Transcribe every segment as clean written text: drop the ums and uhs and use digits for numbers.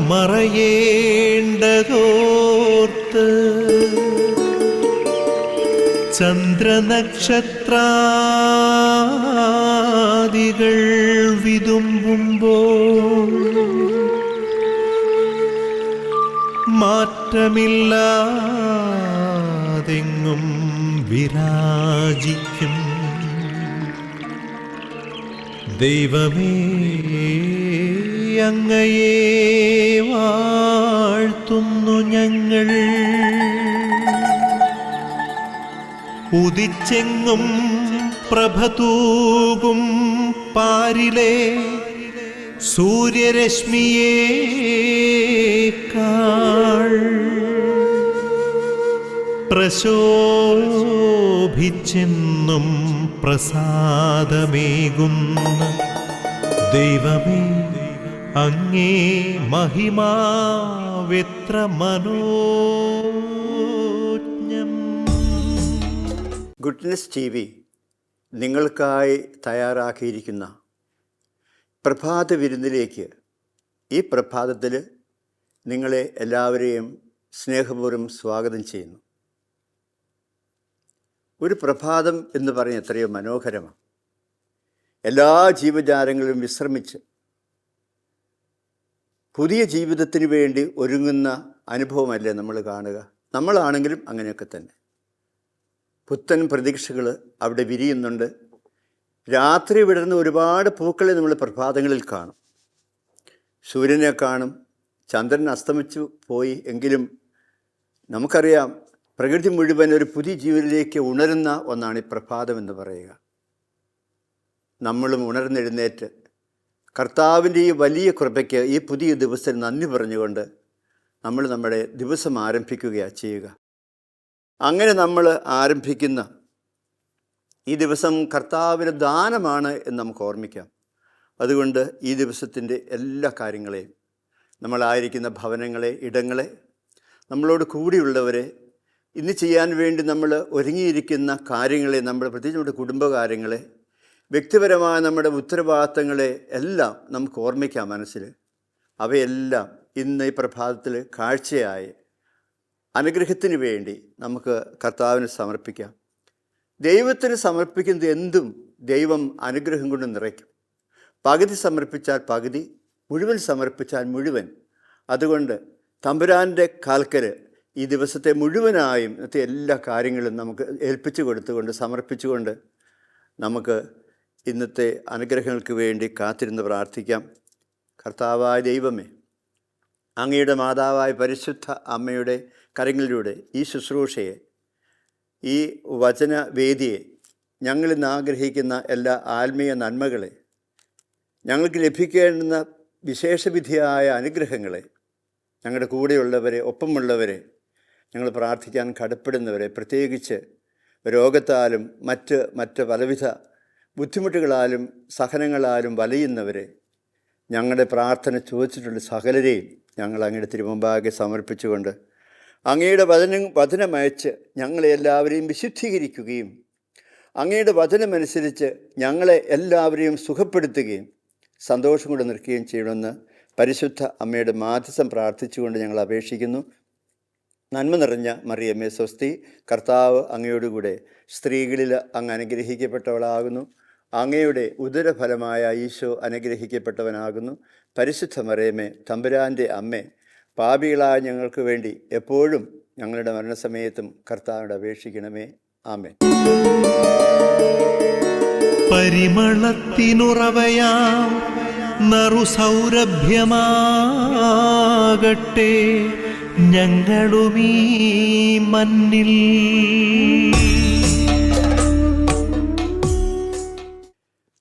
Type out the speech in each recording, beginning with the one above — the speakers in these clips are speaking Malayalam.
മറയേണ്ടതോർത്ത് ചന്ദ്രനക്ഷത്രാദികൾ വിതുമ്പുമ്പോൾ മാറ്റമില്ലാതെങ്ങും വിരാജിക്കും ദൈവമേ, അങ്ങയെ വാഴ്ത്തുന്നു ഞങ്ങൾ. ഉദിച്ചെങ്ങും പ്രഭതൂകും പാരിലെ സൂര്യരശ്മിയേക്കാൾ പ്രശോഭിച്ചെന്നും പ്രസാദമേകുന്ന ദൈവമേ, അങ്ങേ മഹിമാവെത്ര മനോജ്ഞം. ഗുഡ്നെസ് TV നിങ്ങൾക്കായി തയ്യാറാക്കിയിരിക്കുന്ന പ്രഭാത വിരുന്നിലേക്ക് ഈ പ്രഭാതത്തിൽ നിങ്ങളെ എല്ലാവരെയും സ്നേഹപൂർവ്വം സ്വാഗതം ചെയ്യുന്നു. ഒരു പ്രഭാതം എന്ന് പറഞ്ഞ എത്രയോ മനോഹരമാണ്. എല്ലാ ജീവജാലങ്ങളും വിശ്രമിച്ച് പുതിയ ജീവിതത്തിന് വേണ്ടി ഒരുങ്ങുന്ന അനുഭവമല്ലേ നമ്മൾ കാണുക. നമ്മളാണെങ്കിലും അങ്ങനെയൊക്കെ തന്നെ. പുത്തൻ പ്രതീക്ഷകൾ അവിടെ വിരിയുന്നുണ്ട്. രാത്രി വിടർന്ന ഒരുപാട് പൂക്കളെ നമ്മൾ പ്രഭാതങ്ങളിൽ കാണും. സൂര്യനെ കാണും, ചന്ദ്രൻ അസ്തമിച്ചു പോയി എങ്കിലും നമുക്കറിയാം പ്രകൃതി മുഴുവൻ ഒരു പുതിയ ജീവനിലേക്ക് ഉണരുന്ന ഒന്നാണ് ഈ പ്രഭാതം എന്ന് പറയുക. നമ്മളും ഉണർന്നെഴുന്നേറ്റ് കർത്താവിൻ്റെ ഈ വലിയ കൃപയ്ക്ക് ഈ പുതിയ ദിവസത്തിൽ നന്ദി പറഞ്ഞുകൊണ്ട് നമ്മൾ നമ്മുടെ ദിവസം ആരംഭിക്കുകയാണ് ചെയ്യുക. അങ്ങനെ നമ്മൾ ആരംഭിക്കുന്ന ഈ ദിവസം കർത്താവിൻ്റെ ദാനമാണ് എന്ന് നമുക്ക് ഓർമ്മിക്കാം. അതുകൊണ്ട് ഈ ദിവസത്തിൻ്റെ എല്ലാ കാര്യങ്ങളെയും, നമ്മളായിരിക്കുന്ന ഭവനങ്ങളെ, ഇടങ്ങളെ, നമ്മളോട് കൂടിയുള്ളവരെ, ഇന്ന് ചെയ്യാൻ വേണ്ടി നമ്മൾ ഒരുങ്ങിയിരിക്കുന്ന കാര്യങ്ങളെ, നമ്മുടെ പ്രത്യേകിച്ച് നമ്മുടെ കുടുംബകാര്യങ്ങളെ, വ്യക്തിപരമായ നമ്മുടെ ഉത്തരവാദിത്തങ്ങളെ എല്ലാം നമുക്ക് ഓർമ്മിക്കാം മനസ്സിൽ. അവയെല്ലാം ഇന്ന് ഈ പ്രഭാതത്തിൽ കാഴ്ചയായി അനുഗ്രഹത്തിന് വേണ്ടി നമുക്ക് കർത്താവിന് സമർപ്പിക്കാം. ദൈവത്തിന് സമർപ്പിക്കുന്നത് എന്തും ദൈവം അനുഗ്രഹം കൊണ്ട് നിറയ്ക്കും. പകുതി സമർപ്പിച്ചാൽ പകുതി, മുഴുവൻ സമർപ്പിച്ചാൽ മുഴുവൻ. അതുകൊണ്ട് തമ്പുരാൻ്റെ കാൽക്കൽ ഈ ദിവസത്തെ മുഴുവനായും ഇന്നത്തെ എല്ലാ കാര്യങ്ങളും നമുക്ക് ഏൽപ്പിച്ചു കൊടുത്തുകൊണ്ട് സമർപ്പിച്ചുകൊണ്ട് നമുക്ക് ഇന്നത്തെ അനുഗ്രഹങ്ങൾക്ക് വേണ്ടി കാത്തിരുന്ന് പ്രാർത്ഥിക്കാം. കർത്താവായ ദൈവമേ, അങ്ങയുടെ മാതാവായ പരിശുദ്ധ അമ്മയുടെ കരങ്ങളിലൂടെ ഈ ശുശ്രൂഷയെ, ഈ വചനവേദിയെ, ഞങ്ങളിന്ന് ആഗ്രഹിക്കുന്ന എല്ലാ ആത്മീയ നന്മകളെ, ഞങ്ങൾക്ക് ലഭിക്കേണ്ടുന്ന വിശേഷവിധിയായ അനുഗ്രഹങ്ങളെ, ഞങ്ങളുടെ കൂടെയുള്ളവരെ, ഒപ്പമുള്ളവരെ, ഞങ്ങൾ പ്രാർത്ഥിക്കാൻ കടപ്പെടുന്നവരെ, പ്രത്യേകിച്ച് രോഗത്താലും മറ്റ് പലവിധ ബുദ്ധിമുട്ടുകളാലും സഹനങ്ങളാലും വലയുന്നവരെ, ഞങ്ങളുടെ പ്രാർത്ഥന ചോദിച്ചിട്ടുള്ള സകലരെയും ഞങ്ങൾ അങ്ങയുടെ തിരുമുമ്പാകെ സമർപ്പിച്ചുകൊണ്ട് അങ്ങയുടെ വചനമയച്ച് ഞങ്ങളെ എല്ലാവരെയും വിശുദ്ധീകരിക്കുകയും അങ്ങയുടെ വചനമനുസരിച്ച് ഞങ്ങളെ എല്ലാവരെയും സുഖപ്പെടുത്തുകയും സന്തോഷം കൊണ്ട് നിൽക്കുകയും ചെയ്യണമെന്ന് പരിശുദ്ധ അമ്മയുടെ മാധ്യസ്ഥം പ്രാർത്ഥിച്ചുകൊണ്ട് ഞങ്ങൾ അപേക്ഷിക്കുന്നു. നന്മ നിറഞ്ഞ മറിയമേ സ്വസ്തി, കർത്താവ് അങ്ങയോടുകൂടെ സ്ത്രീകളിൽ അങ്ങ് അനുഗ്രഹിക്കപ്പെട്ടവളാകുന്നു. അങ്ങയുടെ ഉദരഫലമായ ഈശോ അനുഗ്രഹിക്കപ്പെട്ടവനാകുന്നു. പരിശുദ്ധ മറിയമേ, തമ്പുരാൻ്റെ അമ്മേ, പാപികളായ ഞങ്ങൾക്ക് വേണ്ടി എപ്പോഴും ഞങ്ങളുടെ മരണസമയത്തും കർത്താവിനോട് അപേക്ഷിക്കണമേ. ആമേൻ. പരിമളത്തിനുറവയാം നറുസൗരഭ്യമാകട്ടെ ഞങ്ങളുമീ മണ്ണിൽ.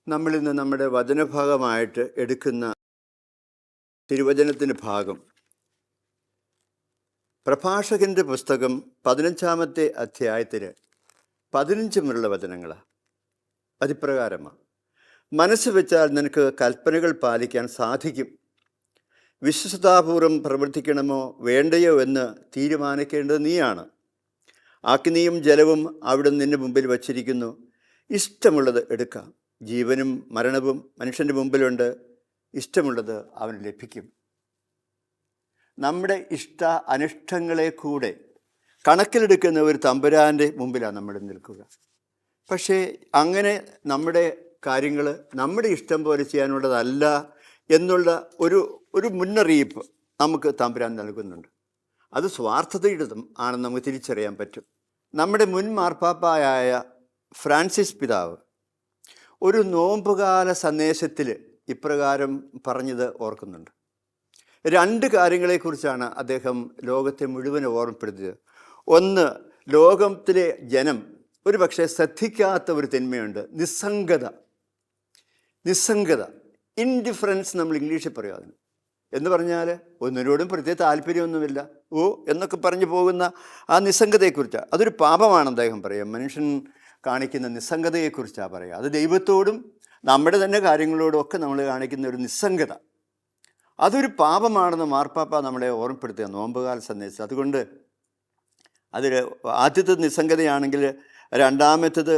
നമ്മളിന്ന് നമ്മുടെ വചനഭാഗമായിട്ട് എടുക്കുന്ന തിരുവചനത്തിൻ്റെ ഭാഗം പ്രഭാഷകൻ്റെ പുസ്തകം 15-ാമത്തെ അധ്യായത്തിൽ 15 മുതലുള്ള വചനങ്ങളാണ്. അതിപ്രകാരമാണ്: മനസ്സ് വെച്ചാൽ നിനക്ക് കൽപ്പനകൾ പാലിക്കാൻ സാധിക്കും. വിശ്വസ്തതാപൂർവം പ്രവർത്തിക്കണമോ വേണ്ടയോ എന്ന് തീരുമാനിക്കേണ്ടത് നീയാണ്. അഗ്നിയും ജലവും അവിടെ നിന്റെ മുമ്പിൽ വച്ചിരിക്കുന്നു. ഇഷ്ടമുള്ളത് എടുക്കാം. ജീവനും മരണവും മനുഷ്യൻ്റെ മുമ്പിലുണ്ട്. ഇഷ്ടമുള്ളത് അവന് ലഭിക്കും. നമ്മുടെ ഇഷ്ട അനിഷ്ടങ്ങളെ കൂടെ കണക്കിലെടുക്കുന്ന ഒരു തമ്പുരാൻ്റെ മുമ്പിലാണ് നമ്മൾ നിൽക്കുക. പക്ഷേ അങ്ങനെ നമ്മുടെ കാര്യങ്ങൾ നമ്മുടെ ഇഷ്ടം പോലെ ചെയ്യാനുള്ളതല്ല എന്നുള്ള ഒരു മുന്നറിയിപ്പ് നമുക്ക് തമ്പുരാൻ നൽകുന്നുണ്ട്. അത് സ്വാർത്ഥതയുടെ ആണെന്ന് നമുക്ക് തിരിച്ചറിയാൻ പറ്റും. നമ്മുടെ മുൻ മാർപ്പാപ്പായായ ഫ്രാൻസിസ് പിതാവ് ഒരു നോമ്പുകാല സന്ദേശത്തിൽ ഇപ്രകാരം പറഞ്ഞത് ഓർക്കുന്നുണ്ട്. 2 കാര്യങ്ങളെക്കുറിച്ചാണ് അദ്ദേഹം ലോകത്തെ മുഴുവൻ ഓർമ്മപ്പെടുത്തിയത്. ഒന്ന്, ലോകത്തിലെ ജനം ഒരു പക്ഷേ ശ്രദ്ധിക്കാത്ത ഒരു തിന്മയുണ്ട്, നിസ്സംഗത, ഇൻഡിഫറൻസ് നമ്മൾ ഇംഗ്ലീഷിൽ പറയും. അതിന് എന്ന് പറഞ്ഞാൽ ഒന്നിനോടും പ്രത്യേക താല്പര്യമൊന്നുമില്ല, എന്നൊക്കെ പറഞ്ഞു പോകുന്ന ആ നിസ്സംഗതയെക്കുറിച്ചാണ്. അതൊരു പാപമാണ് അദ്ദേഹം പറയുക. മനുഷ്യൻ കാണിക്കുന്ന നിസ്സംഗതയെക്കുറിച്ചാണ് പറയുക. അത് ദൈവത്തോടും നമ്മുടെ തന്നെ കാര്യങ്ങളോടും ഒക്കെ നമ്മൾ കാണിക്കുന്ന ഒരു നിസ്സംഗത, അതൊരു പാപമാണെന്ന് മാർപ്പാപ്പ നമ്മളെ ഓർമ്മപ്പെടുത്തുക നോമ്പുകാല സന്ദേശം. അതുകൊണ്ട് അതിൽ ആദ്യത്തെ നിസ്സംഗതയാണെങ്കിൽ രണ്ടാമത്തേത്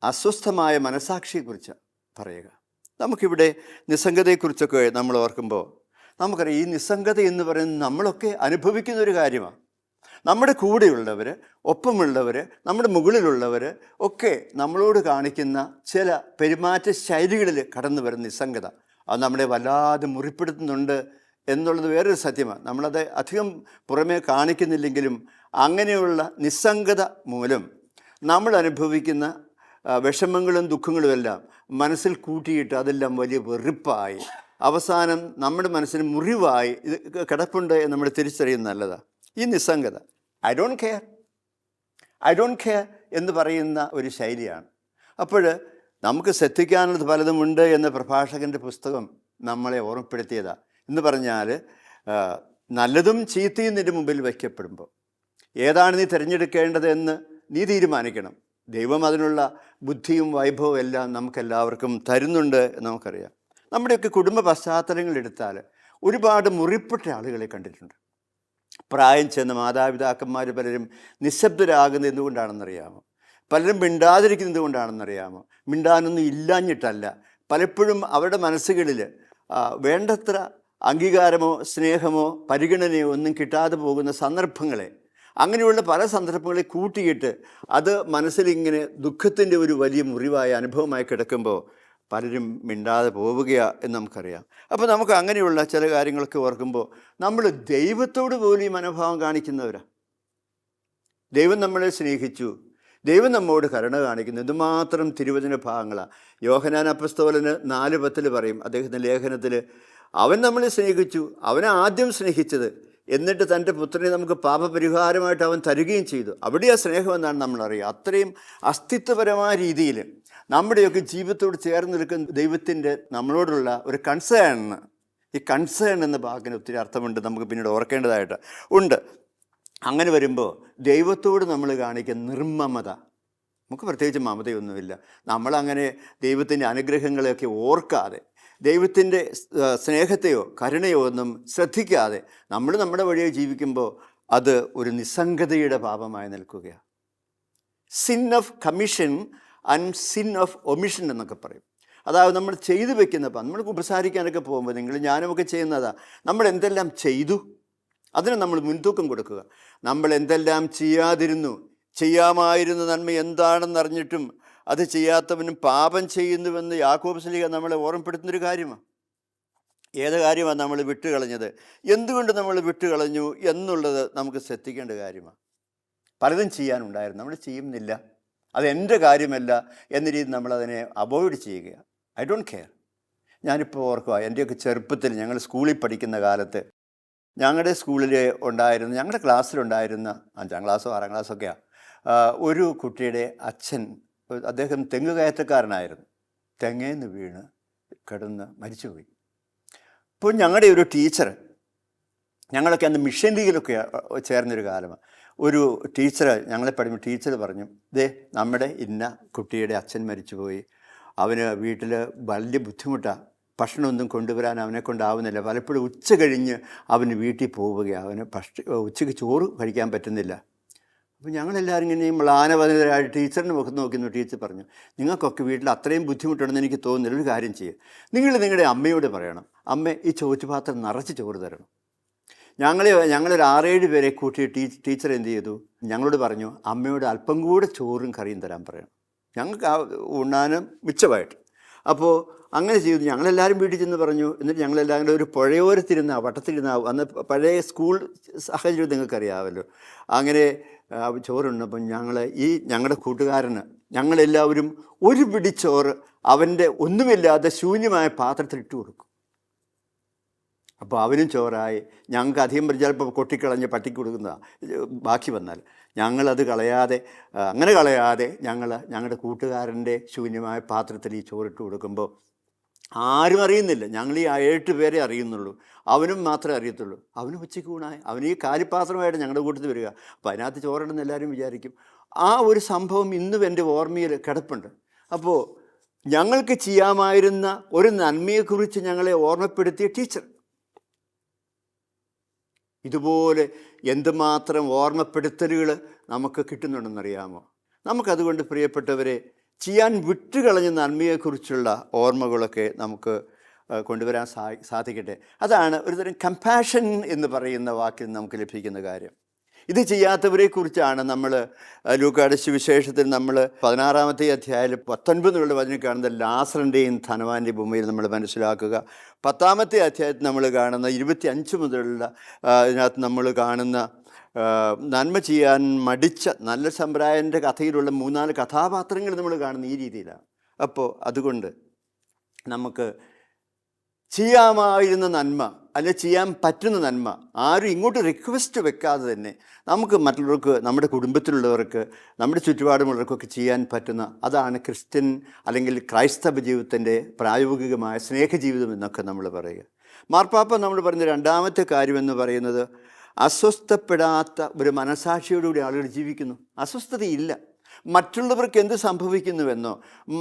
അസ്വസ്ഥമായ മനസാക്ഷിയെക്കുറിച്ച് പറയുക. നമുക്കിവിടെ നിസ്സംഗതയെക്കുറിച്ചൊക്കെ നമ്മൾ ഓർക്കുമ്പോൾ നമുക്കറിയാം, ഈ നിസ്സംഗത എന്ന് പറയുന്നത് നമ്മളൊക്കെ അനുഭവിക്കുന്ന ഒരു കാര്യമാണ്. നമ്മുടെ കൂടെയുള്ളവർ, ഒപ്പമുള്ളവർ, നമ്മുടെ മുകളിലുള്ളവർ ഒക്കെ നമ്മളോട് കാണിക്കുന്ന ചില പെരുമാറ്റ ശൈലികളിൽ കടന്നു വരുന്ന നിസ്സംഗത, അത് നമ്മളെ വല്ലാതെ മുറിപ്പെടുത്തുന്നുണ്ട് എന്നുള്ളത് വേറൊരു സത്യമാണ്. നമ്മളത് അധികം പുറമേ കാണിക്കുന്നില്ലെങ്കിലും അങ്ങനെയുള്ള നിസ്സംഗത മൂലം നമ്മൾ അനുഭവിക്കുന്ന വിഷമങ്ങളും ദുഃഖങ്ങളും എല്ലാം മനസ്സിൽ കൂട്ടിയിട്ട് അതെല്ലാം വലിയ വെറുപ്പായി അവസാനം നമ്മുടെ മനസ്സിന് മുറിവായി ഇത് കിടപ്പുണ്ട് എന്ന് നമ്മൾ തിരിച്ചറിയുന്നത് നല്ലതാണ്. ഈ നിസ്സംഗത, ഐ ഡോണ്ട് കെയർ എന്ന് പറയുന്ന ഒരു ശൈലിയാണ്. അപ്പോൾ നമുക്ക് ശ്രദ്ധിക്കാനുള്ളത് പലതുമുണ്ട് എന്ന പ്രഭാഷകൻ്റെ പുസ്തകം നമ്മളെ ഓർമ്മപ്പെടുത്തിയതാണ്. എന്ന് പറഞ്ഞാൽ നല്ലതും ചീത്തയും നിൻ്റെ മുമ്പിൽ വയ്ക്കപ്പെടുമ്പോൾ ഏതാണ് നീ തിരഞ്ഞെടുക്കേണ്ടതെന്ന് നീ തീരുമാനിക്കണം. ദൈവം അതിനുള്ള ബുദ്ധിയും വൈഭവവും എല്ലാം നമുക്കെല്ലാവർക്കും തരുന്നുണ്ട് എന്ന് നമുക്കറിയാം. നമ്മുടെയൊക്കെ കുടുംബ പശ്ചാത്തലങ്ങളെടുത്താൽ ഒരുപാട് മുറിപ്പെട്ട ആളുകളെ കണ്ടിട്ടുണ്ട്. പ്രായം ചെന്ന മാതാപിതാക്കന്മാർ പലരും നിശബ്ദരാകുന്നത് എന്തുകൊണ്ടാണെന്നറിയാമോ? പലരും മിണ്ടാതിരിക്കുന്നത് കൊണ്ടാണെന്നറിയാമോ? മിണ്ടാനൊന്നും ഇല്ലാഞ്ഞിട്ടല്ല, പലപ്പോഴും അവരുടെ മനസ്സുകളിൽ വേണ്ടത്ര അംഗീകാരമോ സ്നേഹമോ പരിഗണനയോ ഒന്നും കിട്ടാതെ പോകുന്ന സന്ദർഭങ്ങളെ, അങ്ങനെയുള്ള പല സന്ദർഭങ്ങളെ കൂട്ടിയിട്ട് അത് മനസ്സിലിങ്ങനെ ദുഃഖത്തിൻ്റെ ഒരു വലിയ മുറിവായ അനുഭവമായി കിടക്കുമ്പോൾ പലരും മിണ്ടാതെ പോവുകയാണ് എന്ന് നമുക്കറിയാം. അപ്പോൾ നമുക്ക് അങ്ങനെയുള്ള ചില കാര്യങ്ങളൊക്കെ ഓർക്കുമ്പോൾ നമ്മൾ ദൈവത്തോട് പോലും ഈ മനോഭാവം കാണിക്കുന്നവരാണ്. ദൈവം നമ്മളെ സ്നേഹിച്ചു, ദൈവം നമ്മോട് കരുണ കാണിക്കുന്നു. എന്തുമാത്രം തിരുവചന ഭാഗങ്ങളാണ്. യോഹന്നാൻ അപ്പസ്തോലന് 4:10 പറയും അദ്ദേഹത്തിൻ്റെ ലേഖനത്തിൽ, അവൻ നമ്മളെ സ്നേഹിച്ചു, അവനെ ആദ്യം സ്നേഹിച്ചത്, എന്നിട്ട് തൻ്റെ പുത്രനെ നമുക്ക് പാപപരിഹാരമായിട്ട് അവൻ തരികയും ചെയ്തു. അവിടെയാ സ്നേഹമെന്നാണ് നമ്മളറിയുക. അത്രയും അസ്തിത്വപരമായ രീതിയിൽ നമ്മുടെയൊക്കെ ജീവിതത്തോട് ചേർന്ന് നിൽക്കുന്ന ദൈവത്തിൻ്റെ നമ്മളോടുള്ള ഒരു കൺസേൺ. ഈ കൺസേൺ എന്ന വാക്കിന് ഒത്തിരി അർത്ഥമുണ്ട്, നമുക്ക് പിന്നീട് ഓർക്കേണ്ടതായിട്ട് ഉണ്ട്. അങ്ങനെ വരുമ്പോൾ ദൈവത്തോട് നമ്മൾ കാണിക്കുന്ന നിർമ്മമത, നമുക്ക് പ്രത്യേകിച്ച് മമതയൊന്നുമില്ല. നമ്മളങ്ങനെ ദൈവത്തിൻ്റെ അനുഗ്രഹങ്ങളെയൊക്കെ ഓർക്കാതെ, ദൈവത്തിൻ്റെ സ്നേഹത്തെയോ കരുണയോ ഒന്നും ശ്രദ്ധിക്കാതെ നമ്മൾ നമ്മുടെ വഴിയെ ജീവിക്കുമ്പോൾ അത് ഒരു നിസ്സംഗതയുടെ പാപമായി നിൽക്കുകയാണ്. Sin of commission and sin of omission എന്നൊക്കെ പറയും. അതായത് നമ്മൾ ചെയ്തു വെക്കുന്ന നമ്മൾ ഉപസാരിക്കാനൊക്കെ പോകുമ്പോൾ ഞാനുമൊക്കെ ചെയ്യുന്നതാണ്, നമ്മൾ എന്തെല്ലാം ചെയ്തു അതിന് നമ്മൾ മുൻതൂക്കം കൊടുക്കുക. നമ്മൾ എന്തെല്ലാം ചെയ്യാമായിരുന്ന നന്മ എന്താണെന്നറിഞ്ഞിട്ടും അത് ചെയ്യാത്തവനും പാപം ചെയ്യുന്നുവെന്ന് യാക്കോബ് ശ്ലീഹ നമ്മളെ ഓർമ്മപ്പെടുത്തുന്നൊരു കാര്യമാണ്. ഏത് കാര്യമാണ് നമ്മൾ വിട്ടുകളഞ്ഞത്, എന്തുകൊണ്ട് നമ്മൾ വിട്ടുകളഞ്ഞു എന്നുള്ളത് നമുക്ക് ശ്രദ്ധിക്കേണ്ട കാര്യമാണ്. പലതും ചെയ്യാനുണ്ടായിരുന്നു, നമ്മൾ ചെയ്യുന്നില്ല, അതെൻ്റെ കാര്യമല്ല എന്ന രീതിയിൽ നമ്മളതിനെ അവോയ്ഡ് ചെയ്യുകയാണ്. I don't care. ഞാനിപ്പോൾ ഓർക്കുക, എൻ്റെയൊക്കെ ചെറുപ്പത്തിൽ ഞങ്ങൾ സ്കൂളിൽ പഠിക്കുന്ന കാലത്ത് ഞങ്ങളുടെ സ്കൂളിൽ ഉണ്ടായിരുന്ന, ഞങ്ങളുടെ ക്ലാസ്സിലുണ്ടായിരുന്ന 5ാം ക്ലാസ്സോ 6ാം ക്ലാസ്സൊക്കെയാണ്, ഒരു കുട്ടിയുടെ അച്ഛൻ, അദ്ദേഹം തെങ്ങ് കയറ്റക്കാരനായിരുന്നു, തെങ്ങേന്ന് വീണ് കിടന്ന് മരിച്ചുപോയി. അപ്പോൾ ഞങ്ങളുടെ ഒരു ടീച്ചർ, ഞങ്ങളൊക്കെ അന്ന് മിഷൻ ലീഗിലൊക്കെ ചേർന്നൊരു കാലമാണ്, ഒരു ടീച്ചർ ഞങ്ങളെ പഠിപ്പിച്ച ടീച്ചർ പറഞ്ഞു, നമ്മുടെ ഇന്ന കുട്ടിയുടെ അച്ഛൻ മരിച്ചുപോയി, അവന് വീട്ടിൽ വലിയ ബുദ്ധിമുട്ടാണ്, ഭക്ഷണമൊന്നും കൊണ്ടുവരാൻ അവനെ കൊണ്ടാവുന്നില്ല, പലപ്പോഴും ഉച്ച കഴിഞ്ഞ് അവന് വീട്ടിൽ പോവുകയാണ്, അവന് ഉച്ചയ്ക്ക് ചോറ് കഴിക്കാൻ പറ്റുന്നില്ല. അപ്പോൾ ഞങ്ങളെല്ലാവരും ഇങ്ങനെ മ്ലാനവതരായ ടീച്ചറിൻ്റെ മുഖത്ത് നോക്കുന്നു. ടീച്ചർ പറഞ്ഞു, നിങ്ങൾക്കൊക്കെ വീട്ടിൽ അത്രയും ബുദ്ധിമുട്ടുണ്ടെന്ന് എനിക്ക് തോന്നുന്നില്ല, ഒരു കാര്യം ചെയ്യുക, നിങ്ങൾ നിങ്ങളുടെ അമ്മയോട് പറയണം, അമ്മ ഈ ചോറ്റുപാത്രം നിറച്ച് ചോറ് തരണം. ഞങ്ങളൊരു 6-7 പേരെ കൂട്ടി ടീച്ചർ എന്ത് ചെയ്തു, ഞങ്ങളോട് പറഞ്ഞു അമ്മയോട് അല്പം കൂടെ ചോറും കറിയും തരാൻ പറയണം, ഞങ്ങൾക്ക് ഉണ്ണാനും മിച്ചമായിട്ട്. അപ്പോൾ അങ്ങനെ ചെയ്തു. ഞങ്ങളെല്ലാവരും വീട്ടിൽ ചെന്ന് പറഞ്ഞു. എന്നിട്ട് ഞങ്ങളെല്ലാവരും കൂടെ ഒരു പുഴയോരത്തിരുന്ന വട്ടത്തിരുന്ന, അന്ന് പഴയ സ്കൂൾ സാഹചര്യം നിങ്ങൾക്കറിയാമല്ലോ. അങ്ങനെ ചോറുണ്ടപ്പം ഞങ്ങളുടെ കൂട്ടുകാരന് ഞങ്ങളെല്ലാവരും ഒരു പിടി ചോറ് അവൻ്റെ ഒന്നുമില്ലാതെ ശൂന്യമായ പാത്രത്തിലിട്ട് കൊടുക്കും. അപ്പോൾ അവനും ചോറായി. ഞങ്ങൾക്ക് അധികം ചിലപ്പോൾ കൊട്ടിക്കളഞ്ഞ് പട്ടിക്ക് കൊടുക്കുന്നതാണ് ബാക്കി വന്നാൽ. ഞങ്ങളത് കളയാതെ ഞങ്ങളുടെ കൂട്ടുകാരൻ്റെ ശൂന്യമായ പാത്രത്തിൽ ഈ ചോറിട്ട് കൊടുക്കുമ്പോൾ ആരും അറിയുന്നില്ല. ഞങ്ങൾ ഈ 7 പേരെ അറിയുന്നുള്ളൂ, അവനും മാത്രമേ അറിയത്തുള്ളൂ. അവനും ഉച്ചയ്ക്ക് ഊണായി. അവന് ഈ കാലിപ്പാത്രമായിട്ട് ഞങ്ങളുടെ കൂട്ടത്തിൽ വരിക. അപ്പോൾ അതിനകത്ത് ചോറുണ്ടെന്ന് എല്ലാവരും വിചാരിക്കും. ആ ഒരു സംഭവം ഇന്നും എൻ്റെ ഓർമ്മയിൽ കിടപ്പുണ്ട്. അപ്പോൾ ഞങ്ങൾക്ക് ചെയ്യാമായിരുന്ന ഒരു നന്മയെക്കുറിച്ച് ഞങ്ങളെ ഓർമ്മപ്പെടുത്തിയ ടീച്ചർ. ഇതുപോലെ എന്തുമാത്രം ഓർമ്മപ്പെടുത്തലുകൾ നമുക്ക് കിട്ടുന്നുണ്ടെന്നറിയാമോ? നമുക്കതുകൊണ്ട് പ്രിയപ്പെട്ടവരെ, ചെയ്യാൻ വിട്ടുകളഞ്ഞ നന്മയെക്കുറിച്ചുള്ള ഓർമ്മകളൊക്കെ നമുക്ക് കൊണ്ടുവരാൻ സാധിക്കട്ടെ. അതാണ് ഒരുതരം കമ്പാഷൻ എന്ന് പറയുന്ന വാക്കിൽ നമുക്ക് ലഭിക്കുന്ന കാര്യം. ഇത് ചെയ്യാത്തവരെക്കുറിച്ചാണ് നമ്മൾ ലൂക്കായുടെ സുവിശേഷത്തിൽ നമ്മൾ 16-ാമത്തെ അധ്യായത്തിൽ 19 വചനം കാണുന്ന ലാസറിൻ്റെയും ധനവാൻ്റെ ഭൂമിയിൽ നമ്മൾ മനസ്സിലാക്കുക. 10-ാമത്തെ അധ്യായത്തിൽ നമ്മൾ കാണുന്ന 25 മുതലുള്ള ഇതിനകത്ത് നമ്മൾ കാണുന്ന നന്മ ചെയ്യാൻ മടിച്ച നല്ല സമ്പ്രായൻ്റെ കഥയിലുള്ള 3-4 കഥാപാത്രങ്ങൾ നമ്മൾ കാണുന്ന ഈ രീതിയിലാണ്. അപ്പോൾ അതുകൊണ്ട് നമുക്ക് ചെയ്യാമായിരുന്ന നന്മ, അല്ലെ ചെയ്യാൻ പറ്റുന്ന നന്മ ആരും ഇങ്ങോട്ട് റിക്വസ്റ്റ് വെക്കാതെ തന്നെ നമുക്ക് മറ്റുള്ളവർക്ക്, നമ്മുടെ കുടുംബത്തിലുള്ളവർക്ക്, നമ്മുടെ ചുറ്റുപാടുമുള്ളവർക്കൊക്കെ ചെയ്യാൻ പറ്റുന്ന, അതാണ് ക്രിസ്ത്യൻ അല്ലെങ്കിൽ ക്രൈസ്തവ ജീവിതത്തിൻ്റെ പ്രായോഗികമായ സ്നേഹജീവിതം എന്നൊക്കെ നമ്മൾ പറയുക. മാർപ്പാപ്പ നമ്മൾ പറയുന്ന 2-ാമത്തെ കാര്യമെന്ന് പറയുന്നത്, അസ്വസ്ഥപ്പെടാത്ത ഒരു മനസാക്ഷിയോടുകൂടി ആളുകൾ ജീവിക്കുന്നു. അസ്വസ്ഥതയില്ല. മറ്റുള്ളവർക്ക് എന്ത് സംഭവിക്കുന്നുവെന്നോ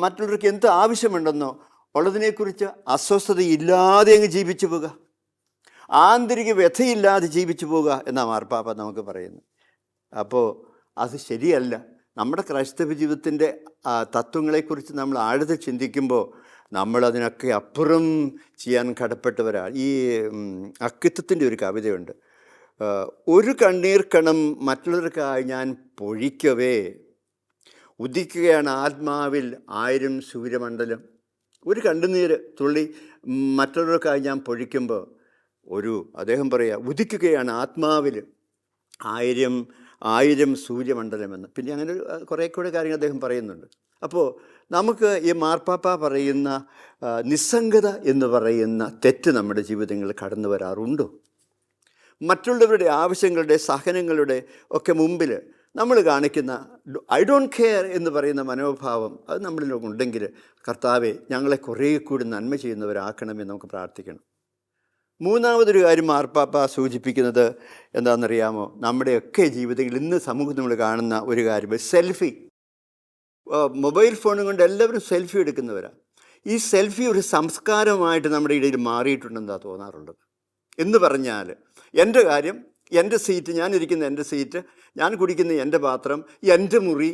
മറ്റുള്ളവർക്ക് എന്ത് ആവശ്യമുണ്ടെന്നോ ഉള്ളതിനെക്കുറിച്ച് അസ്വസ്ഥതയില്ലാതെ അങ്ങ് ജീവിച്ചു പോവുക, ആന്തരിക വ്യഥയില്ലാതെ ജീവിച്ചു പോവുക എന്നാണ് മാർപ്പാപ്പ നമുക്ക് പറയുന്നത്. അപ്പോൾ അത് ശരിയല്ല. നമ്മുടെ ക്രൈസ്തവ ജീവിതത്തിൻ്റെ തത്വങ്ങളെക്കുറിച്ച് നമ്മൾ ആഴത്തിൽ ചിന്തിക്കുമ്പോൾ നമ്മളതിനൊക്കെ അപ്പുറം ചെയ്യാൻ കടപ്പെട്ടവരാണ്. ഈ അക്കിത്തത്തിൻ്റെ ഒരു കവിതയുണ്ട്, ഒരു കണ്ണീർ കണം മറ്റുള്ളവർക്കായി ഞാൻ പൊഴിക്കവേ ഉദിക്കുകയാണ് ആത്മാവിൽ 1000 സൂര്യമണ്ഡലം. ഒരു കണ്ണുനീര് തുള്ളി മറ്റുള്ളവർക്കായി ഞാൻ പൊഴിക്കുമ്പോൾ അദ്ദേഹം പറയുക, ഉദിക്കുകയാണ് ആത്മാവിൽ 1000 സൂര്യമണ്ഡലമെന്ന്. പിന്നെ അങ്ങനെ കുറേ കൂടെ കാര്യങ്ങൾ അദ്ദേഹം പറയുന്നുണ്ട്. അപ്പോൾ നമുക്ക് ഈ മാർപ്പാപ്പ പറയുന്ന നിസ്സംഗത എന്ന് പറയുന്ന തെറ്റ് നമ്മുടെ ജീവിതങ്ങളിൽ കടന്നു വരാറുണ്ടോ? മറ്റുള്ളവരുടെ ആവശ്യങ്ങളുടെ, സഹനങ്ങളുടെ ഒക്കെ മുമ്പിൽ നമ്മൾ കാണിക്കുന്ന ഐ ഡോണ്ട് കെയർ എന്ന് പറയുന്ന മനോഭാവം അത് നമ്മളിലുണ്ടെങ്കിൽ, കർത്താവെ ഞങ്ങളെ കുറേ കൂടി നന്മ ചെയ്യുന്നവരാക്കണമെന്ന് നമുക്ക് പ്രാർത്ഥിക്കണം. 3-ാമതൊരു കാര്യം മാർപ്പാപ്പ സൂചിപ്പിക്കുന്നത് എന്താണെന്നറിയാമോ? നമ്മുടെയൊക്കെ ജീവിതങ്ങളിൽ ഇന്ന് സമൂഹത്തിൽ നമ്മൾ കാണുന്ന ഒരു കാര്യം, സെൽഫി. മൊബൈൽ ഫോണും കൊണ്ട് എല്ലാവരും സെൽഫി എടുക്കുന്നവരാണ്. ഈ സെൽഫി ഒരു സംസ്കാരമായിട്ട് നമ്മുടെ ഇടയിൽ മാറിയിട്ടുണ്ടെന്നാണ് തോന്നാറുള്ളത്. എന്ന് പറഞ്ഞാൽ എൻ്റെ കാര്യം, എൻ്റെ സീറ്റ്, ഞാനിരിക്കുന്ന എൻ്റെ സീറ്റ്, ഞാൻ കുടിക്കുന്ന എൻ്റെ പാത്രം, എൻ്റെ മുറി,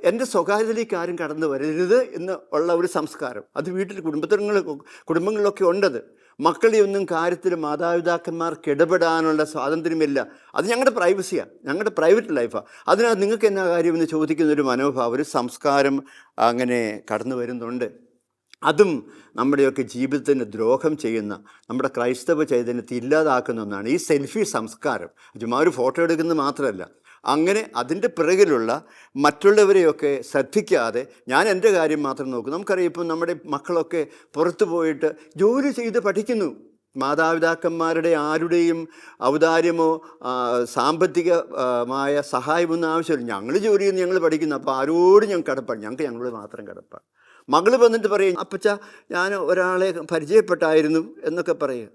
എൻ്റെ സ്വകാര്യതയിലേക്ക് ആരും കടന്നു വരരുത് എന്ന് ഉള്ള ഒരു സംസ്കാരം അത് വീട്ടിൽ കുടുംബങ്ങളിലൊക്കെ ഉണ്ടത്. മക്കളുടെ ഒന്നും കാര്യത്തിൽ മാതാപിതാക്കന്മാർക്ക് ഇടപെടാനുള്ള സ്വാതന്ത്ര്യമില്ല. അത് ഞങ്ങളുടെ പ്രൈവസിയാണ്, ഞങ്ങളുടെ പ്രൈവറ്റ് ലൈഫാണ്. അതിനകത്ത് നിങ്ങൾക്ക് എന്നാ കാര്യമെന്ന് ചോദിക്കുന്നൊരു മനോഭാവം, ഒരു സംസ്കാരം അങ്ങനെ കടന്നു വരുന്നുണ്ട്. അതും നമ്മുടെയൊക്കെ ജീവിതത്തിന് ദ്രോഹം ചെയ്യുന്ന, നമ്മുടെ ക്രൈസ്തവ ചൈതന്യത്തെ ഇല്ലാതാക്കുന്ന ഒന്നാണ് ഈ സെൽഫി സംസ്കാരം. ചുമ്മാ ഒരു ഫോട്ടോ എടുക്കുന്നത് മാത്രമല്ല, അങ്ങനെ അതിൻ്റെ പിറകിലുള്ള മറ്റുള്ളവരെയൊക്കെ ശ്രദ്ധിക്കാതെ ഞാൻ എൻ്റെ കാര്യം മാത്രം നോക്കും. നമുക്കറിയാം, ഇപ്പം നമ്മുടെ മക്കളൊക്കെ പുറത്തു പോയിട്ട് ജോലി ചെയ്ത് പഠിക്കുന്നു. മാതാപിതാക്കന്മാരുടെ ആരുടെയും ഔദാര്യമോ സാമ്പത്തികമായ സഹായമൊന്നും ആവശ്യമില്ല. ഞങ്ങൾ ജോലി ചെയ്യുന്നു, ഞങ്ങൾ പഠിക്കുന്നു, അപ്പോൾ ആരോടും ഞങ്ങൾ കടപ്പാണ്, ഞങ്ങളോട് മാത്രം കടപ്പാണ്. മകൾ വന്നിട്ട് പറയും, അപ്പച്ച ഞാൻ ഒരാളെ പരിചയപ്പെട്ടായിരുന്നു എന്നൊക്കെ പറയുക.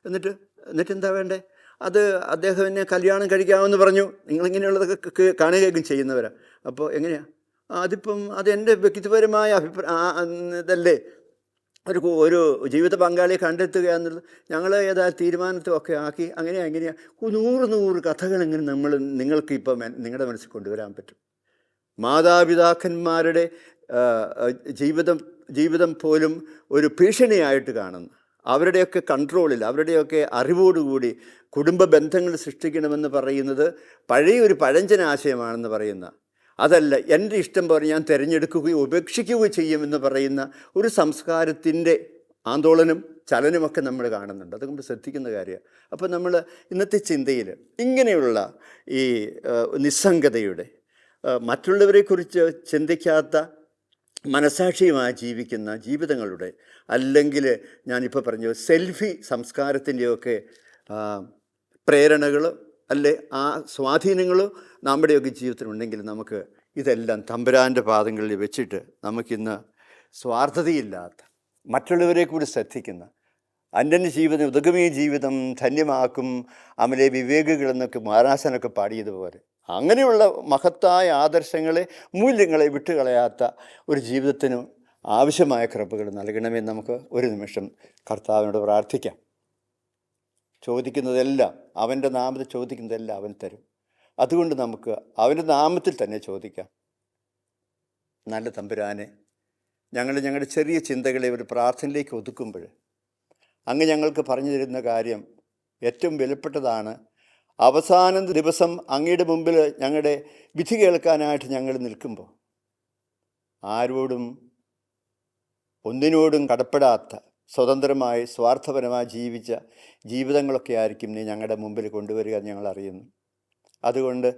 എന്നിട്ട് എന്താ വേണ്ടേ? അത് അദ്ദേഹം എന്നെ കല്യാണം കഴിക്കാമെന്ന് പറഞ്ഞു. നിങ്ങളിങ്ങനെയുള്ളതൊക്കെ കാണുകയും ചെയ്യുന്നവരാണ്. അപ്പോൾ എങ്ങനെയാണ് അതിപ്പം? അതെൻ്റെ വ്യക്തിപരമായ ഇതല്ലേ, ഒരു ജീവിത പങ്കാളിയെ കണ്ടെത്തുക എന്നുള്ളത്. ഞങ്ങൾ തീരുമാനത്തൊക്കെ ആക്കി അങ്ങനെയാണ് 100 കഥകൾ ഇങ്ങനെ നിങ്ങൾക്ക് ഇപ്പം നിങ്ങളുടെ മനസ്സിൽ കൊണ്ടുവരാൻ പറ്റും. മാതാപിതാക്കന്മാരുടെ ജീവിതം പോലും ഒരു ഭീഷണിയായിട്ട് കാണുന്നു. അവരുടെയൊക്കെ കൺട്രോളിൽ, അവരുടെയൊക്കെ അറിവോടുകൂടി കുടുംബ ബന്ധങ്ങൾ സൃഷ്ടിക്കണമെന്ന് പറയുന്നത് പഴയൊരു പഴഞ്ചൻ ആശയമാണെന്ന് പറയുന്ന, അതല്ല എൻ്റെ ഇഷ്ടം പോലെ ഞാൻ തിരഞ്ഞെടുക്കുകയോ ഉപേക്ഷിക്കുകയോ ചെയ്യുമെന്ന് പറയുന്ന ഒരു സംസ്കാരത്തിൻ്റെ ആന്തോളനം, ചലനമൊക്കെ നമ്മൾ കാണുന്നുണ്ട്. അത് നമ്മൾ ശ്രദ്ധിക്കുന്ന കാര്യമാണ്. അപ്പോൾ നമ്മൾ ഇന്നത്തെ ചിന്തയിൽ ഇങ്ങനെയുള്ള ഈ നിസ്സംഗതയുടെ, മറ്റുള്ളവരെക്കുറിച്ച് ചിന്തിക്കാത്ത മനസാക്ഷിയുമായി ജീവിക്കുന്ന ജീവിതങ്ങളുടെ, അല്ലെങ്കിൽ ഞാനിപ്പോൾ പറഞ്ഞു സെൽഫി സംസ്കാരത്തിൻ്റെയൊക്കെ പ്രേരണകളോ അല്ലെ ആ സ്വാധീനങ്ങളോ നമ്മുടെയൊക്കെ ജീവിതത്തിലുണ്ടെങ്കിൽ നമുക്ക് ഇതെല്ലാം തമ്പുരാൻ്റെ പാദങ്ങളിൽ വെച്ചിട്ട് നമുക്കിന്ന് സ്വാർത്ഥതയില്ലാത്ത, മറ്റുള്ളവരെ കൂടി ശ്രദ്ധിക്കുന്ന, അന്യൻ്റെ ജീവിതം ഉദകമീ ജീവിതം ധന്യമാക്കും അമലെ വിവേകികളെന്നൊക്കെ മാരാസനൊക്കെ പാടിയതുപോലെ അങ്ങനെയുള്ള മഹത്തായ ആദർശങ്ങളെ, മൂല്യങ്ങളെ വിട്ടുകളയാത്ത ഒരു ജീവിതത്തിനും ആവശ്യമായ കൃപകൾ നൽകണമെന്ന് നമുക്ക് ഒരു നിമിഷം കർത്താവിനോട് പ്രാർത്ഥിക്കാം. ചോദിക്കുന്നതെല്ലാം അവൻ്റെ നാമത്തിൽ ചോദിക്കുന്നതെല്ലാം അവൻ തരും. അതുകൊണ്ട് നമുക്ക് അവൻ്റെ നാമത്തിൽ തന്നെ ചോദിക്കാം. നല്ല തമ്പുരാനെ, ഞങ്ങളുടെ ചെറിയ ചിന്തകളെ ഒരു പ്രാർത്ഥനയിലേക്ക് ഒതുക്കുമ്പോൾ അങ്ങ് ഞങ്ങൾക്ക് പറഞ്ഞു തരുന്ന കാര്യം ഏറ്റവും വിലപ്പെട്ടതാണ്. അവസാന ദിവസം അങ്ങയുടെ മുമ്പിൽ ഞങ്ങളുടെ വിധി കേൾക്കാനായിട്ട് ഞങ്ങൾ നിൽക്കുമ്പോൾ ആരോടും ഒന്നിനോടും കടപ്പെടാത്ത, സ്വതന്ത്രമായി സ്വാർത്ഥപരമായി ജീവിച്ച ജീവിതങ്ങളൊക്കെ ആയിരിക്കും നീ ഞങ്ങളുടെ മുമ്പിൽ കൊണ്ടുവരിക എന്ന് ഞങ്ങൾ അറിയുന്നു. അതുകൊണ്ട്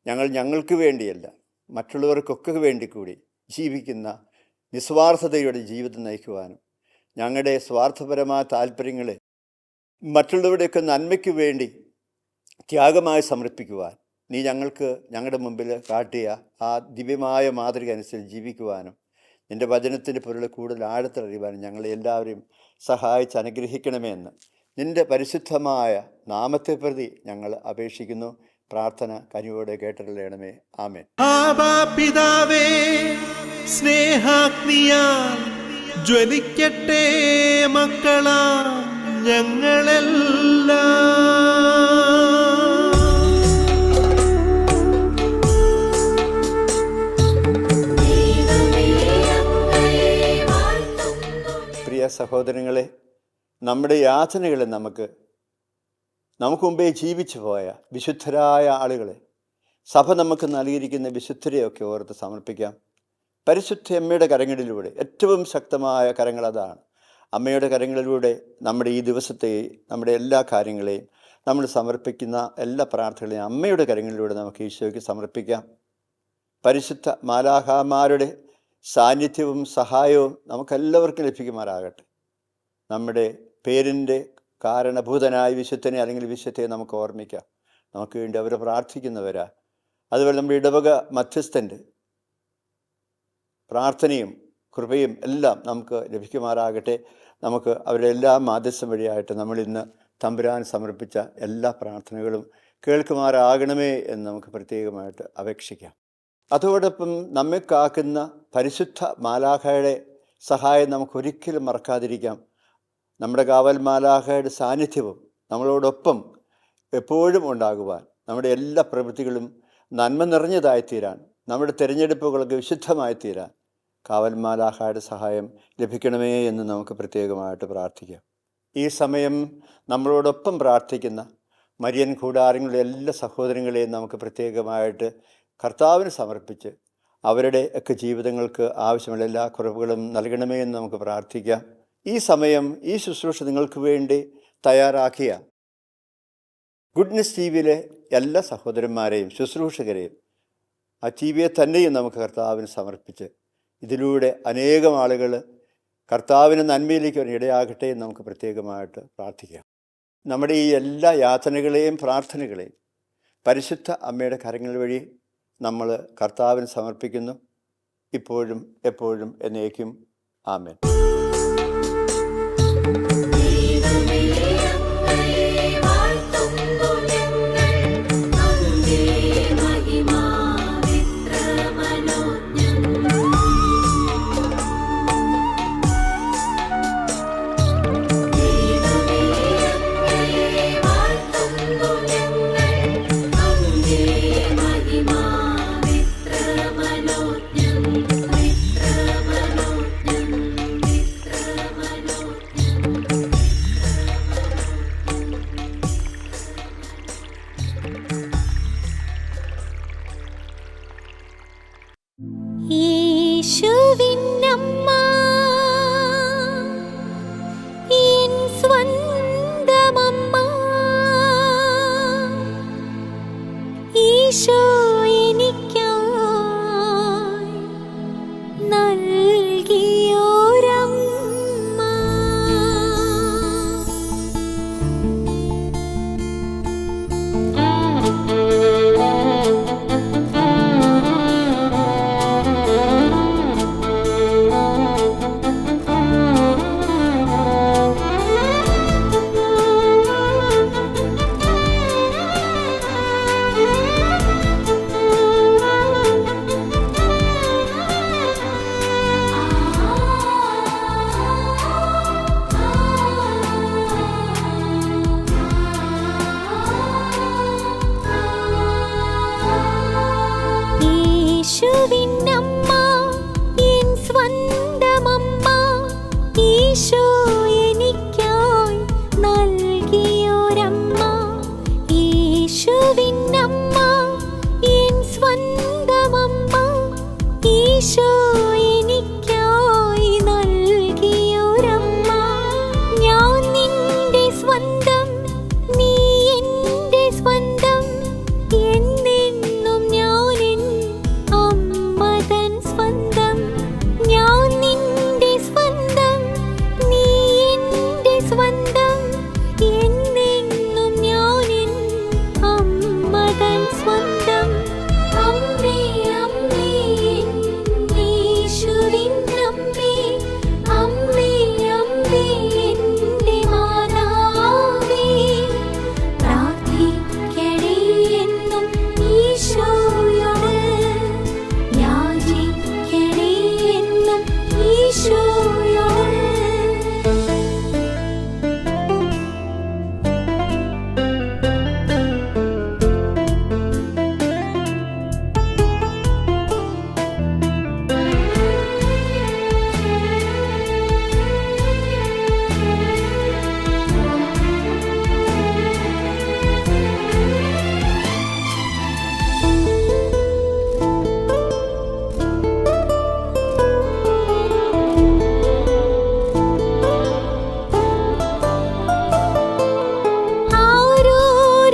ഞങ്ങൾക്ക് വേണ്ടിയല്ല, മറ്റുള്ളവർക്കൊക്കെ വേണ്ടി കൂടി ജീവിക്കുന്ന നിസ്വാർത്ഥതയുടെ ജീവിതം നയിക്കുവാനും ഞങ്ങളുടെ സ്വാർത്ഥപരമായ താല്പര്യങ്ങളെ മറ്റുള്ളവരുടെയൊക്കെ നന്മയ്ക്ക് വേണ്ടി ത്യാഗമായി സമർപ്പിക്കുവാൻ നീ ഞങ്ങളുടെ മുമ്പിൽ കാട്ടിയ ആ ദിവ്യമായ മാതൃക അനുസരിച്ച് ജീവിക്കുവാനും നിൻ്റെ വചനത്തിൻ്റെ പൊരുൾ കൂടുതൽ ആഴത്തിലറിയുവാനും ഞങ്ങളെ എല്ലാവരെയും സഹായിച്ച് അനുഗ്രഹിക്കണമേ എന്ന് നിൻ്റെ പരിശുദ്ധമായ നാമത്തെ പ്രതി ഞങ്ങൾ അപേക്ഷിക്കുന്നു. പ്രാർത്ഥന കനിവോടെ കേട്ടറിയണമേ. ആമേൻ. ആബാ പിതാവേ, സ്നേഹാഗ്നിയാൽ ജ്വലിക്കട്ടെ മക്കളാ ഞങ്ങളെല്ലാം. പ്രിയ സഹോദരങ്ങളെ, നമ്മുടെ യാതനകളെ നമുക്ക് മുമ്പേ ജീവിച്ചു പോയ വിശുദ്ധരായ ആളുകളെ, സഭ നമുക്ക് നൽകിയിരിക്കുന്ന വിശുദ്ധരെയൊക്കെ ഓർത്ത് സമർപ്പിക്കാം. പരിശുദ്ധ അമ്മയുടെ കരങ്ങളിലൂടെ, ഏറ്റവും ശക്തമായ കരങ്ങൾ അതാണ്. അമ്മയുടെ കരങ്ങളിലൂടെ നമ്മുടെ ഈ ദിവസത്തെ, നമ്മുടെ എല്ലാ കാര്യങ്ങളെയും, നമ്മൾ സമർപ്പിക്കുന്ന എല്ലാ പ്രാർത്ഥനകളെയും അമ്മയുടെ കരങ്ങളിലൂടെ നമുക്ക് ഈശോയ്ക്ക് സമർപ്പിക്കാം. പരിശുദ്ധ മാലാഖമാരുടെ സാന്നിധ്യവും സഹായവും നമുക്കെല്ലാവർക്കും ലഭിക്കുമാറാകട്ടെ. നമ്മുടെ പേരിൻ്റെ കാരണഭൂതനായ വിശുദ്ധനെ അല്ലെങ്കിൽ വിശുദ്ധയെ നമുക്ക് ഓർമ്മിക്കാം. നമുക്ക് വേണ്ടി അവർ പ്രാർത്ഥിക്കുന്നവരാ. അതുപോലെ നമ്മുടെ ഇടവക മധ്യസ്ഥൻ്റെ പ്രാർത്ഥനയും കൃപയും എല്ലാം നമുക്ക് ലഭിക്കുമാറാകട്ടെ. നമുക്ക് അവരുടെ എല്ലാ മാധ്യസ്ഥം വഴിയായിട്ട് നമ്മളിന്ന് തമ്പുരാൻ സമർപ്പിച്ച എല്ലാ പ്രാർത്ഥനകളും കേൾക്കുമാറാകണമേ എന്ന് നമുക്ക് പ്രത്യേകമായിട്ട് അപേക്ഷിക്കാം. അതോടൊപ്പം നമ്മെ കാക്കുന്ന പരിശുദ്ധ മാലാഖയുടെ സഹായം നമുക്കൊരിക്കലും മറക്കാതിരിക്കാം. നമ്മുടെ കാവൽ മാലാഖയുടെ സാന്നിധ്യവും നമ്മളോടൊപ്പം എപ്പോഴും ഉണ്ടാകുവാൻ, നമ്മുടെ എല്ലാ പ്രവൃത്തികളും നന്മ നിറഞ്ഞതായിത്തീരാൻ, നമ്മുടെ തിരഞ്ഞെടുപ്പുകളൊക്കെ വിശുദ്ധമായിത്തീരാൻ കാവൽ മാലാഖയുടെ സഹായം ലഭിക്കണമേ എന്ന് നമുക്ക് പ്രത്യേകമായിട്ട് പ്രാർത്ഥിക്കാം. ഈ സമയം നമ്മളോടൊപ്പം പ്രാർത്ഥിക്കുന്ന മരിയൻ കൂടാരങ്ങളുടെ എല്ലാ സഹോദരങ്ങളെയും നമുക്ക് പ്രത്യേകമായിട്ട് കർത്താവിന് സമർപ്പിച്ച് അവരുടെ ഒക്കെ ജീവിതങ്ങൾക്ക് ആവശ്യമുള്ള എല്ലാ കുറവുകളും നൽകണമേ എന്ന് നമുക്ക് പ്രാർത്ഥിക്കാം. ഈ സമയം ഈ ശുശ്രൂഷ നിങ്ങൾക്ക് വേണ്ടി തയ്യാറാക്കിയ ഗുഡ്നസ് ടി വിയിലെ എല്ലാ സഹോദരന്മാരെയും ശുശ്രൂഷകരെയും ആ ടി വിയെ തന്നെയും നമുക്ക് കർത്താവിന് സമർപ്പിച്ച് ഇതിലൂടെ അനേകം ആളുകൾ കർത്താവിന് നന്മയിലേക്ക് ഇടയാകട്ടെ എന്ന് നമുക്ക് പ്രത്യേകമായിട്ട് പ്രാർത്ഥിക്കാം. നമ്മുടെ ഈ എല്ലാ യാതനകളെയും പ്രാർത്ഥനകളെയും പരിശുദ്ധ അമ്മയുടെ കരങ്ങൾ വഴി നമ്മൾ കർത്താവിന് സമർപ്പിക്കുന്നു, ഇപ്പോഴും എപ്പോഴും എന്നേക്കും. ആമേൻ. ഈശോ എനിക്കായി നൽകിയൊരമ്മ. ഞാൻ നിന്റെ സ്വന്തം, നീ എൻ്റെ സ്വന്തം, എന്നെന്നും ഞാനെൻ അമ്മ തൻ സ്വന്തം. ഞാൻ നിന്റെ സ്വന്തം, നീ എൻ്റെ സ്വന്തം, എന്നെന്നും ഞാനെൻ അമ്മ തൻ സ്വന്തം. അമ്മേ അമ്മേ യേശുവിൻ അമ്മേ, അമ്മേ അമ്മേ എൻ്റെ മാതാവേ, പ്രാർത്ഥിക്കണേ എന്നും ഈശോയോട്, യാചിക്കണേ എന്നും ഈശോയോട്.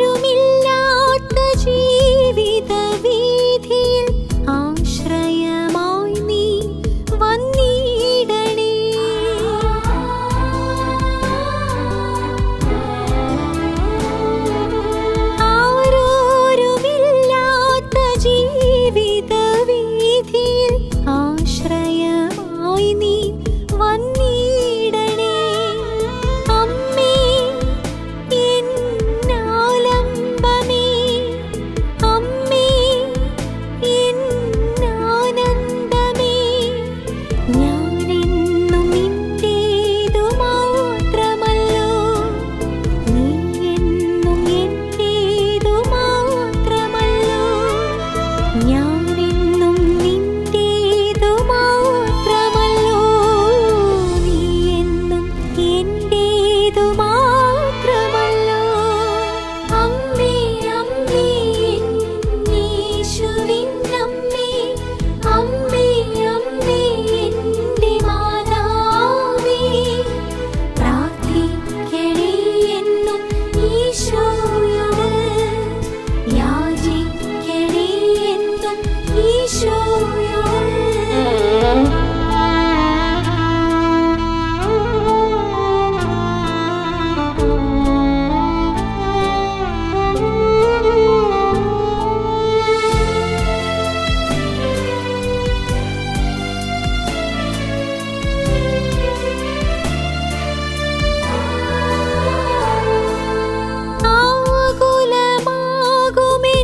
ആരോരുമില്ലാത്ത ജീവിത വീഥിയിൽ ആശ്രയമായി നീ വന്നിടണേ. ആരോരുമില്ലാത്ത ജീവിത വീഥിയിൽ ആശ്രയമായി നീ വന്നിടണേ. അമ്മേ എന്നാലംബമേ, അമ്മേ എന്നാനന്ദമേ, ഞാനെന്നും നിന്റേതു മാത്രമല്ലോ, നീ എന്നും എന്റേതു മാത്രമല്ലോ, ഞാനെന്നും നിന്റേതു മാത്രമല്ലോ, നീ എന്നും എന്റേതു മാത്രമല്ലോ. അമ്മേ അമ്മേ യേശുവിൻ അമ്മേ, അമ്മേ അമ്മേ എൻ്റെ മാതാവേ, പ്രാർത്ഥിക്കണേ എന്നും ഈശോയോട്, യാചിക്കണേ എന്നും ഈശോയോട്.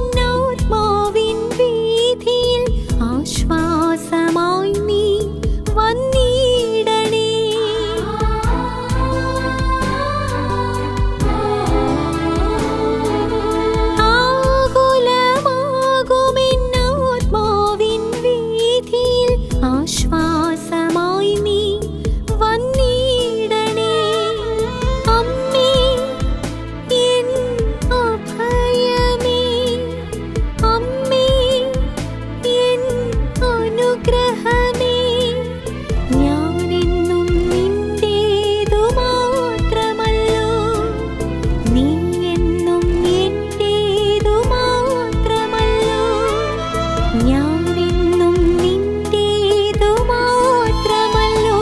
ആകുലമാകുമെന്നാത്മാവിൻ വീഥിയിൽ ആശ്വാസമായി നീ വന്നിടണേ. ആകുലമാകുമെന്നാത്മാവിൻ വീഥിയിൽ ആശ്വാസമായി നീ വന്നിടണേ. അമ്മേ എൻ അഭയമേ, അമ്മേ എൻ അനുഗ്രഹമേ, ഞാനെന്നും നിന്റേതു മാത്രമല്ലോ, നീ എന്നും എന്റേതു മാത്രമല്ലോ, ഞാനെന്നും നിന്റേതു മാത്രമല്ലോ,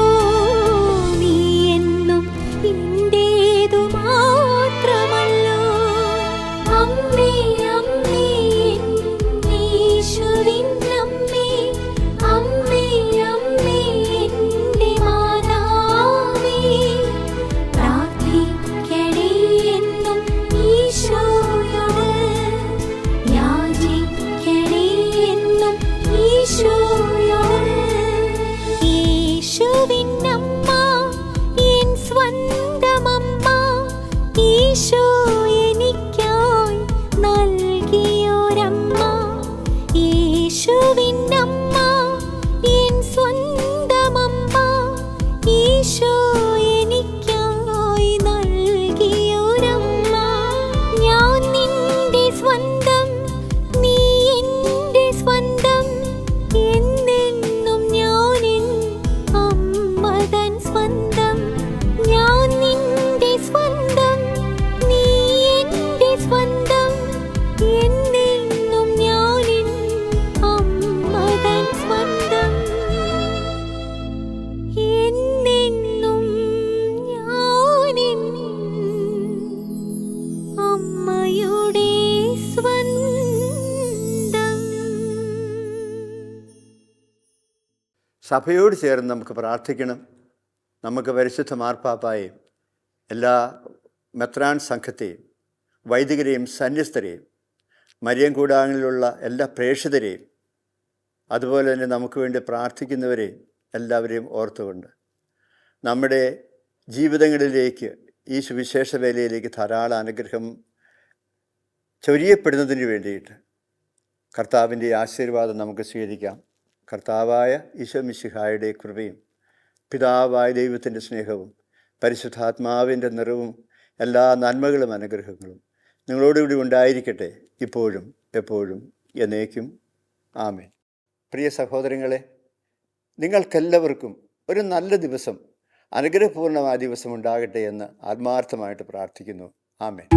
നീ എന്നും എന്റേതു മാത്രമല്ലോ. അമ്മേ അമ്മേ യേശുവിൻ അമ്മേ, അമ്മേ അമ്മേ എൻ്റെ മാതാവേ, പ്രാർത്ഥിക്കണേ എന്നും ഈശോയോട്, യാചിക്കണേ എന്നും ഈശോയോട്. യേശുവിൻ അമ്മ, എൻ സ്വന്തമമ്മ, ഈശോ എനിക്കായി നൽകിയൊരമ്മ. യേശുവിൻ അമ്മ, എൻ സ്വന്തമമ്മ, ഈശോ എനിക്കായി നൽകിയൊരമ്മ. ഞാൻ നിന്റെ സ്വന്തം, നീ എൻ്റെ സ്വന്തം, എന്നെന്നും സഭയോട് ചേർന്ന് നമുക്ക് പ്രാർത്ഥിക്കണം. നമുക്ക് പരിശുദ്ധ മാർപ്പാപ്പായെയും എല്ലാ മെത്രാൻ സംഘത്തെയും വൈദികരെയും സന്യസ്തരെയും മരിയൻ കൂടാങ്ങളിലുള്ള എല്ലാ പ്രേക്ഷിതരെയും അതുപോലെ തന്നെ നമുക്ക് വേണ്ടി പ്രാർത്ഥിക്കുന്നവരെയും എല്ലാവരെയും ഓർത്തുകൊണ്ട് നമ്മുടെ ജീവിതങ്ങളിലേക്ക് ഈ സുവിശേഷ വേലയിലേക്ക് ധാരാളം അനുഗ്രഹം ചൊരിയപ്പെടുന്നതിന് വേണ്ടിയിട്ട് കർത്താവിൻ്റെ ആശീർവാദം നമുക്ക് സ്വീകരിക്കാം. കർത്താവായ ഈശോ മിശിഹായുടെ കൃപയും പിതാവായ ദൈവത്തിൻ്റെ സ്നേഹവും പരിശുദ്ധാത്മാവിൻ്റെ നിറവും എല്ലാ നന്മകളും അനുഗ്രഹങ്ങളും നിങ്ങളോടുകൂടി ഉണ്ടായിരിക്കട്ടെ, ഇപ്പോഴും എപ്പോഴും എന്നേക്കും. ആമേൻ. പ്രിയ സഹോദരങ്ങളെ, നിങ്ങൾക്കെല്ലാവർക്കും ഒരു നല്ല ദിവസം, അനുഗ്രഹപൂർണമായ ദിവസം ഉണ്ടാകട്ടെ എന്ന് ആത്മാർത്ഥമായിട്ട് പ്രാർത്ഥിക്കുന്നു. ആമേൻ.